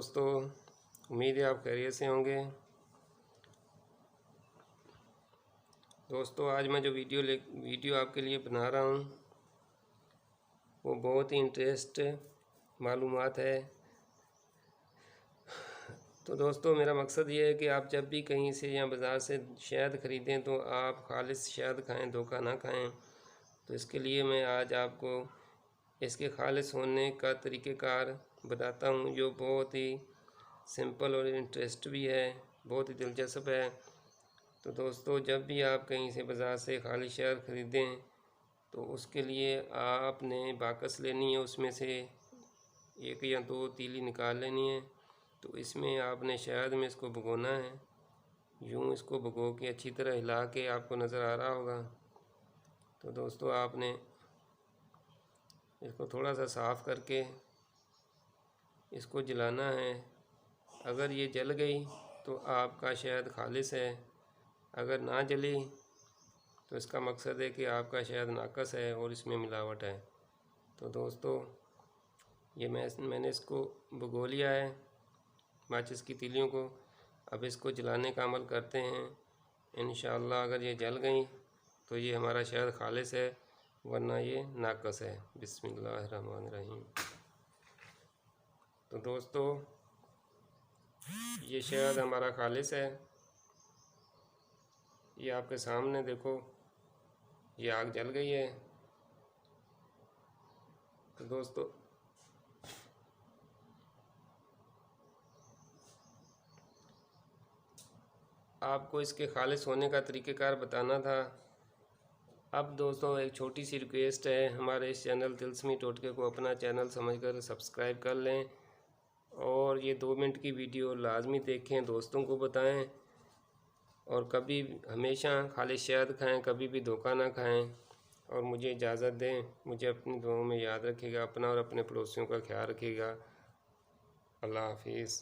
दोस्तों, उम्मीद है आप खैरियत से होंगे। दोस्तों, आज मैं जो वीडियो आपके लिए बना रहा हूँ वो बहुत ही इंटरेस्ट मालूमात है। तो दोस्तों, मेरा मकसद ये है कि आप जब भी कहीं से या बाज़ार से शहद ख़रीदें तो आप खालिस शहद खाएं, धोखा ना खाएं। तो इसके लिए मैं आज आपको इसके खालिस होने का तरीक़ेकार बताता हूँ, जो बहुत ही सिंपल और इंटरेस्ट भी है, बहुत ही दिलचस्प है। तो दोस्तों, जब भी आप कहीं से बाज़ार से खालिस शहद ख़रीदें तो उसके लिए आपने बाकस लेनी है, उसमें से 1 या 2 तीली निकाल लेनी है। तो इसमें आपने शहद में इसको भिगोना है। यूँ इसको भिगो के अच्छी तरह हिला के, आपको नज़र आ रहा होगा। तो दोस्तों, आपने इसको थोड़ा सा साफ़ करके इसको जलाना है। अगर ये जल गई तो आपका शहद खालिस है, अगर ना जली तो इसका मकसद है कि आपका शहद नाकस है और इसमें मिलावट है। तो दोस्तों, ये मैंने इसको भिगो लिया है माचिस की तीलियों को। अब इसको जलाने का अमल करते हैं। इंशाअल्लाह अगर ये जल गई तो ये हमारा शहद खालिस है, वरना ये नाकस है। बिस्मिल्लाहिर्रहमानिर्रहीम। तो दोस्तों, ये शहद हमारा खालिस है। ये आपके सामने देखो, ये आग जल गई है। तो दोस्तों, आपको इसके खालिस होने का तरीक़ेकार बताना था। अब दोस्तों, एक छोटी सी रिक्वेस्ट है, हमारे इस चैनल तिलस्मी टोटके को अपना चैनल समझकर सब्सक्राइब कर लें और ये 2 मिनट की वीडियो लाजमी देखें, दोस्तों को बताएं और कभी हमेशा खालिस शहद खाएं, कभी भी धोखा ना खाएं। और मुझे इजाज़त दें। मुझे अपनी दुआओं में याद रखिएगा। अपना और अपने पड़ोसियों का ख्याल रखिएगा। अल्लाह हाफिज़।